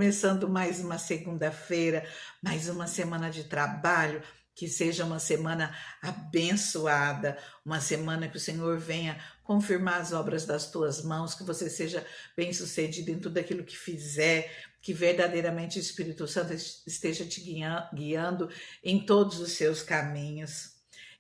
começando mais uma segunda-feira, mais uma semana de trabalho, que seja uma semana abençoada, uma semana que o Senhor venha confirmar as obras das tuas mãos, que você seja bem-sucedido em tudo aquilo que fizer, que verdadeiramente o Espírito Santo esteja te guiando em todos os seus caminhos.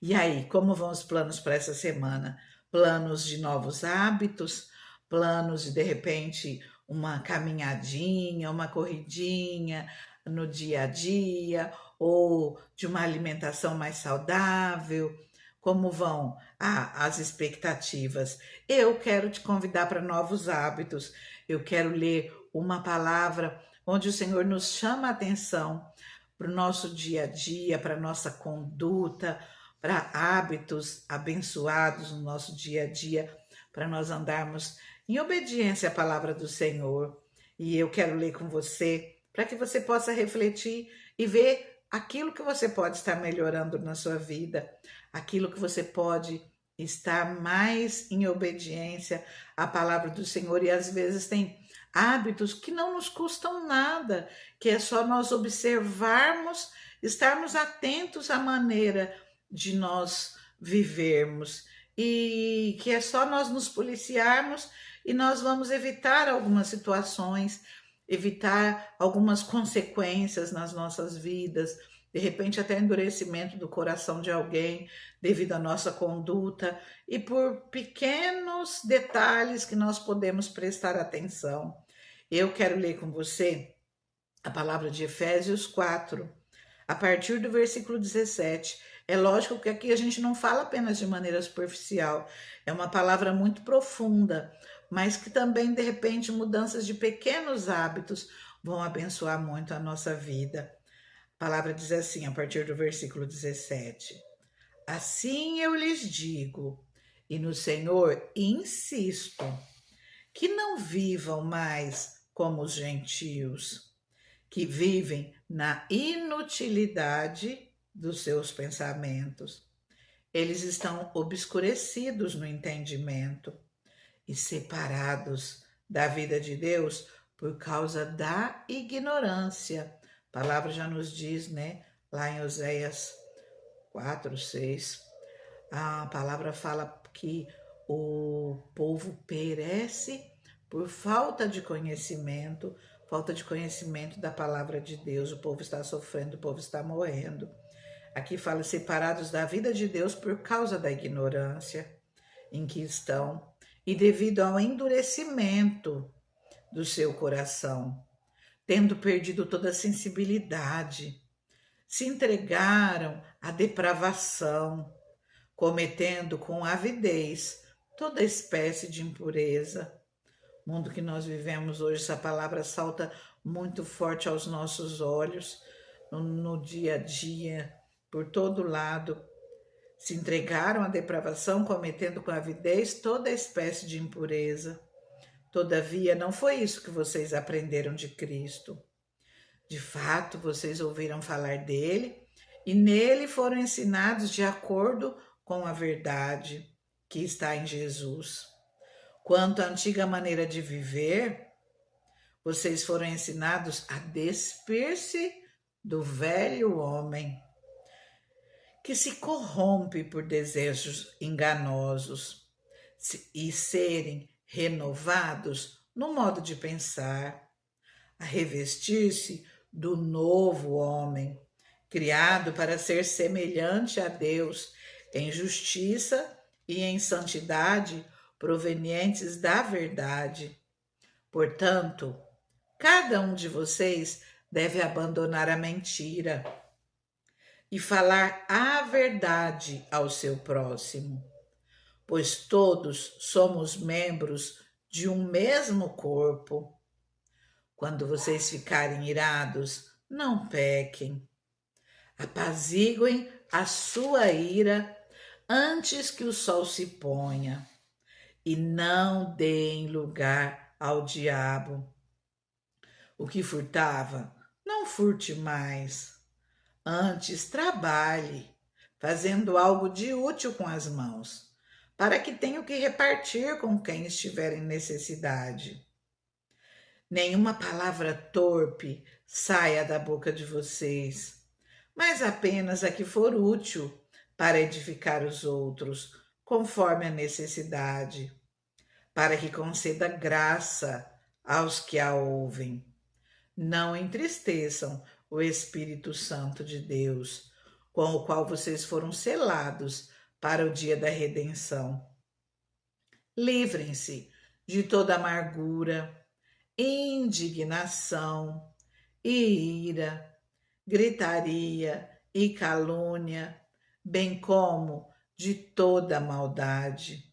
E aí, como vão os planos para essa semana? Planos de novos hábitos, planos de repente uma caminhadinha, uma corridinha no dia a dia, ou de uma alimentação mais saudável? Como vão as expectativas? Eu quero te convidar para novos hábitos. Eu quero ler uma palavra onde o Senhor nos chama a atenção para o nosso dia a dia, para a nossa conduta, para hábitos abençoados no nosso dia a dia, para nós andarmos em obediência à palavra do Senhor. E eu quero ler com você, para que você possa refletir e ver aquilo que você pode estar melhorando na sua vida, aquilo que você pode estar mais em obediência à palavra do Senhor. E às vezes tem hábitos que não nos custam nada, que é só nós observarmos, estarmos atentos à maneira de nós vivermos, e que é só nós nos policiarmos e nós vamos evitar algumas situações, evitar algumas consequências nas nossas vidas, de repente até endurecimento do coração de alguém devido à nossa conduta, e por pequenos detalhes que nós podemos prestar atenção. Eu quero ler com você a palavra de Efésios 4, a partir do versículo 17. É lógico que aqui a gente não fala apenas de maneira superficial, é uma palavra muito profunda, mas que também, de repente, mudanças de pequenos hábitos vão abençoar muito a nossa vida. A palavra diz assim, a partir do versículo 17. Assim eu lhes digo, e no Senhor insisto, que não vivam mais como os gentios, que vivem na inutilidade dos seus pensamentos. Eles estão obscurecidos no entendimento e separados da vida de Deus por causa da ignorância. A palavra já nos diz, né, lá em Oséias 4, 6, a palavra fala que o povo perece por falta de conhecimento da palavra de Deus. O povo está sofrendo, o povo está morrendo. Aqui fala separados da vida de Deus por causa da ignorância em que estão e devido ao endurecimento do seu coração, tendo perdido toda a sensibilidade, se entregaram à depravação, cometendo com avidez toda espécie de impureza. O mundo que nós vivemos hoje, essa palavra salta muito forte aos nossos olhos, no dia a dia, por todo lado. Se entregaram à depravação, cometendo com avidez toda espécie de impureza. Todavia, não foi isso que vocês aprenderam de Cristo. De fato, vocês ouviram falar dele e nele foram ensinados de acordo com a verdade que está em Jesus. Quanto à antiga maneira de viver, vocês foram ensinados a despir-se do velho homem, que se corrompe por desejos enganosos, e serem renovados no modo de pensar, a revestir-se do novo homem, criado para ser semelhante a Deus em justiça e em santidade provenientes da verdade. Portanto, cada um de vocês deve abandonar a mentira e falar a verdade ao seu próximo, pois todos somos membros de um mesmo corpo. Quando vocês ficarem irados, não pequem. Apaziguem a sua ira antes que o sol se ponha, e não deem lugar ao diabo. O que furtava, não furte mais. Antes, trabalhe, fazendo algo de útil com as mãos, para que tenha o que repartir com quem estiver em necessidade. Nenhuma palavra torpe saia da boca de vocês, mas apenas a que for útil para edificar os outros, conforme a necessidade, para que conceda graça aos que a ouvem. Não entristeçam o Espírito Santo de Deus, com o qual vocês foram selados para o dia da redenção. Livrem-se de toda amargura, indignação e ira, gritaria e calúnia, bem como de toda maldade.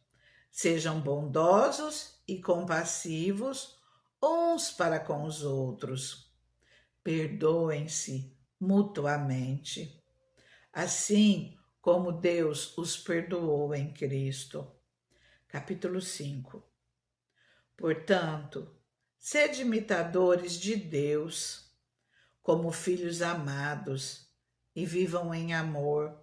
Sejam bondosos e compassivos uns para com os outros. Perdoem-se mutuamente, assim como Deus os perdoou em Cristo. Capítulo 5. Portanto, sede imitadores de Deus, como filhos amados, e vivam em amor,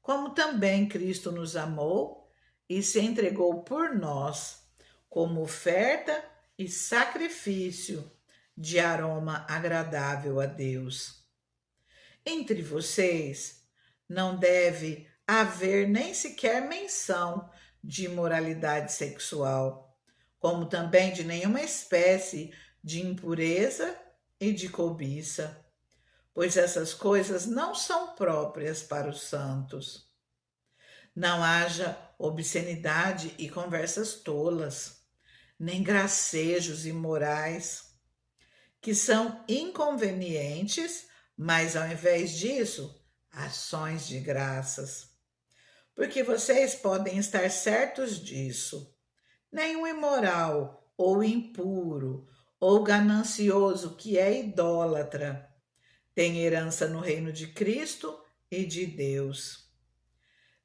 como também Cristo nos amou e se entregou por nós, como oferta e sacrifício de aroma agradável a Deus. Entre vocês não deve haver nem sequer menção de imoralidade sexual, como também de nenhuma espécie de impureza e de cobiça, pois essas coisas não são próprias para os santos. Não haja obscenidade e conversas tolas, nem gracejos imorais, que são inconvenientes, mas ao invés disso, ações de graças. Porque vocês podem estar certos disso. Nenhum imoral, ou impuro, ou ganancioso que é idólatra tem herança no reino de Cristo e de Deus.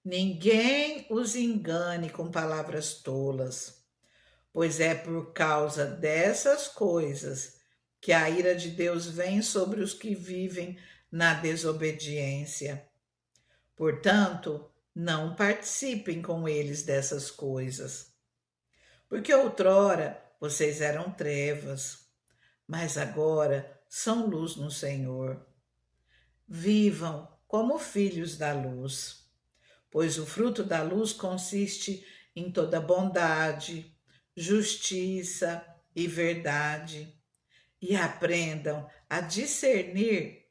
Ninguém os engane com palavras tolas, pois é por causa dessas coisas que a ira de Deus vem sobre os que vivem na desobediência. Portanto, não participem com eles dessas coisas. Porque outrora vocês eram trevas, mas agora são luz no Senhor. Vivam como filhos da luz, pois o fruto da luz consiste em toda bondade, justiça e verdade, e aprendam a discernir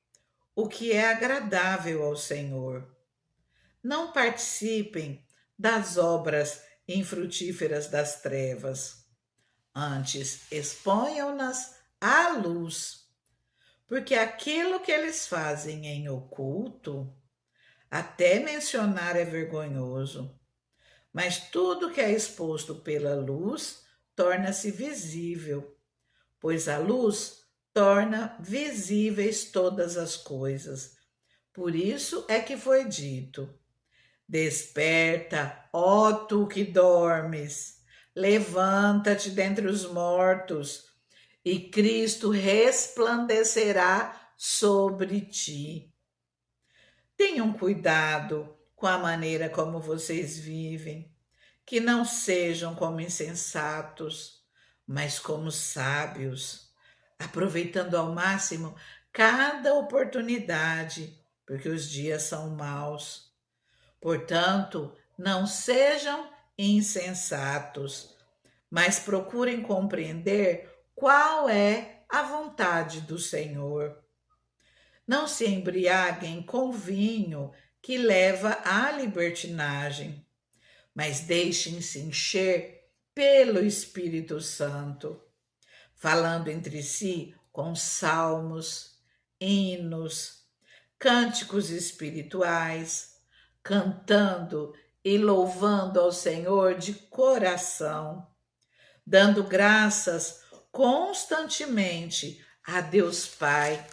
o que é agradável ao Senhor. Não participem das obras infrutíferas das trevas, antes exponham-nas à luz, porque aquilo que eles fazem em oculto, até mencionar é vergonhoso, mas tudo que é exposto pela luz torna-se visível, pois a luz torna visíveis todas as coisas. Por isso é que foi dito: desperta, ó tu que dormes, levanta-te dentre os mortos, e Cristo resplandecerá sobre ti. Tenham cuidado com a maneira como vocês vivem, que não sejam como insensatos, mas como sábios, aproveitando ao máximo cada oportunidade, porque os dias são maus. Portanto, não sejam insensatos, mas procurem compreender qual é a vontade do Senhor. Não se embriaguem com vinho que leva à libertinagem, mas deixem-se encher pelo Espírito Santo, falando entre si com salmos, hinos, cânticos espirituais, cantando e louvando ao Senhor de coração, dando graças constantemente a Deus Pai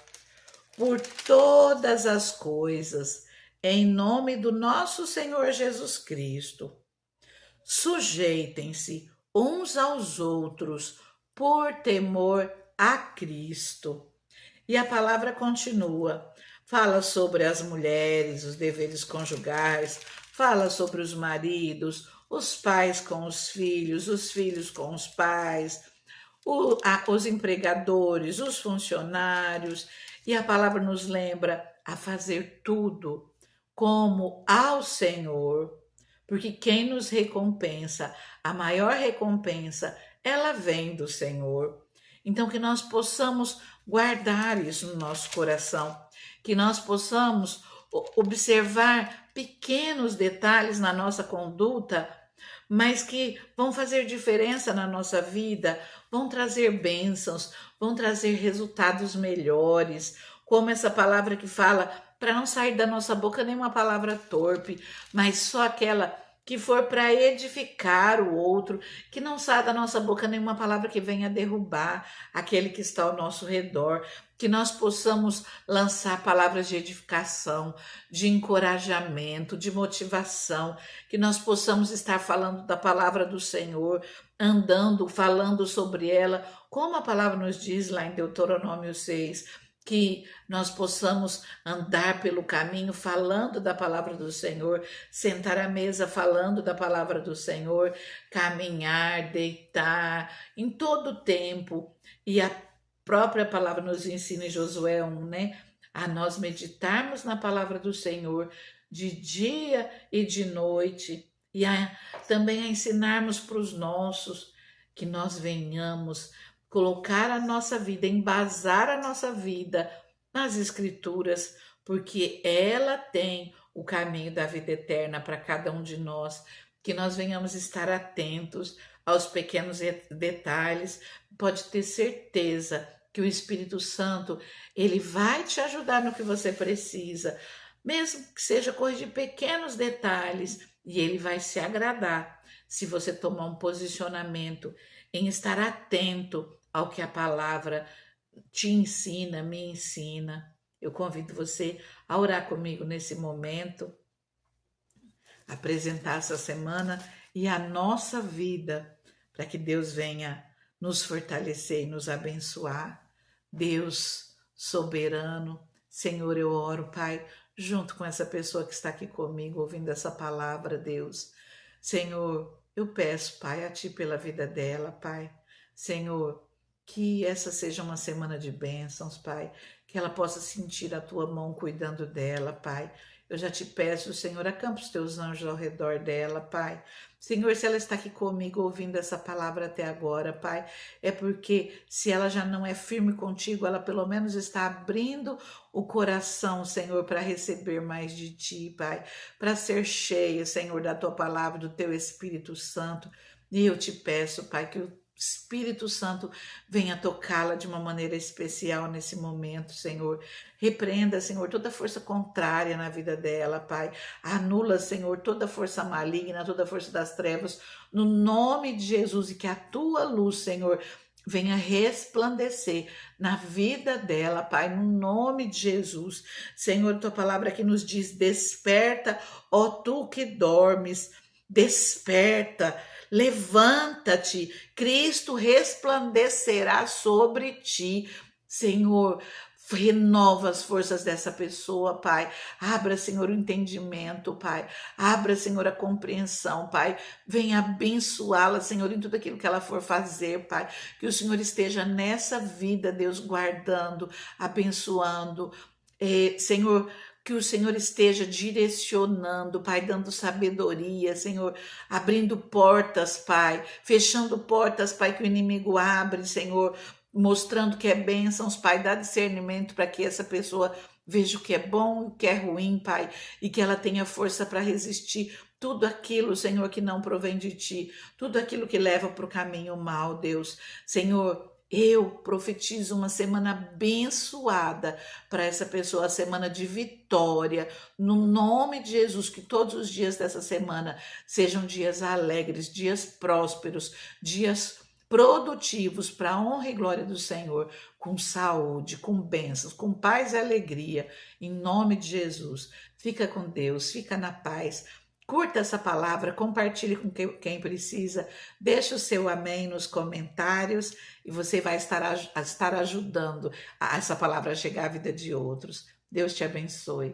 por todas as coisas, em nome do nosso Senhor Jesus Cristo. Sujeitem-se uns aos outros por temor a Cristo. E a palavra continua, fala sobre as mulheres, os deveres conjugais, fala sobre os maridos, os pais com os filhos com os pais, os empregadores, os funcionários, e a palavra nos lembra a fazer tudo como ao Senhor, porque quem nos recompensa, a maior recompensa, ela vem do Senhor. Então, que nós possamos guardar isso no nosso coração, que nós possamos observar pequenos detalhes na nossa conduta, mas que vão fazer diferença na nossa vida, vão trazer bênçãos, vão trazer resultados melhores, como essa palavra que fala para não sair da nossa boca nenhuma palavra torpe, mas só aquela que for para edificar o outro, que não saia da nossa boca nenhuma palavra que venha derrubar aquele que está ao nosso redor, que nós possamos lançar palavras de edificação, de encorajamento, de motivação, que nós possamos estar falando da palavra do Senhor, andando, falando sobre ela, como a palavra nos diz lá em Deuteronômio 6, que nós possamos andar pelo caminho falando da palavra do Senhor, sentar à mesa falando da palavra do Senhor, caminhar, deitar, em todo o tempo. E a própria palavra nos ensina em Josué 1, né? A nós meditarmos na palavra do Senhor de dia e de noite, e também a ensinarmos para os nossos, que nós venhamos colocar a nossa vida, embasar a nossa vida nas Escrituras, porque ela tem o caminho da vida eterna para cada um de nós, que nós venhamos estar atentos aos pequenos detalhes. Pode ter certeza que o Espírito Santo, ele vai te ajudar no que você precisa, mesmo que seja coisa de pequenos detalhes, e ele vai se agradar se você tomar um posicionamento em estar atento ao que a palavra te ensina, me ensina. Eu convido você a orar comigo nesse momento, apresentar essa semana e a nossa vida, para que Deus venha nos fortalecer e nos abençoar. Deus soberano, Senhor, eu oro, Pai, junto com essa pessoa que está aqui comigo, ouvindo essa palavra, Deus. Senhor, eu peço, Pai, a Ti pela vida dela, Pai. Senhor, que essa seja uma semana de bênçãos, Pai, que ela possa sentir a Tua mão cuidando dela, Pai. Eu já te peço, Senhor, acampa os Teus anjos ao redor dela, Pai. Senhor, se ela está aqui comigo ouvindo essa palavra até agora, Pai, é porque se ela já não é firme contigo, ela pelo menos está abrindo o coração, Senhor, para receber mais de Ti, Pai, para ser cheia, Senhor, da Tua palavra, do Teu Espírito Santo. E eu te peço, Pai, que o Espírito Santo venha tocá-la de uma maneira especial nesse momento, Senhor. Repreenda, Senhor, toda força contrária na vida dela, Pai. Anula, Senhor, toda força maligna, toda força das trevas, no nome de Jesus, e que a Tua luz, Senhor, venha resplandecer na vida dela, Pai, no nome de Jesus. Senhor, Tua palavra aqui nos diz: desperta, ó Tu que dormes, desperta, levanta-te, Cristo resplandecerá sobre ti. Senhor, renova as forças dessa pessoa, Pai. Abra, Senhor, o entendimento, Pai. Abra, Senhor, a compreensão, Pai. Venha abençoá-la, Senhor, em tudo aquilo que ela for fazer, Pai. Que o Senhor esteja nessa vida, Deus, guardando, abençoando. Senhor, que o Senhor esteja direcionando, Pai, dando sabedoria, Senhor, abrindo portas, Pai, fechando portas, Pai, que o inimigo abre, Senhor, mostrando que é bênçãos, Pai, dá discernimento para que essa pessoa veja o que é bom e o que é ruim, Pai, e que ela tenha força para resistir tudo aquilo, Senhor, que não provém de Ti, tudo aquilo que leva para o caminho mal, Deus. Senhor, eu profetizo uma semana abençoada para essa pessoa, a semana de vitória, no nome de Jesus, que todos os dias dessa semana sejam dias alegres, dias prósperos, dias produtivos para a honra e glória do Senhor, com saúde, com bênçãos, com paz e alegria, em nome de Jesus. Fica com Deus, fica na paz. Curta essa palavra, compartilhe com quem precisa, deixe o seu amém nos comentários e você vai estar ajudando essa palavra a chegar à vida de outros. Deus te abençoe.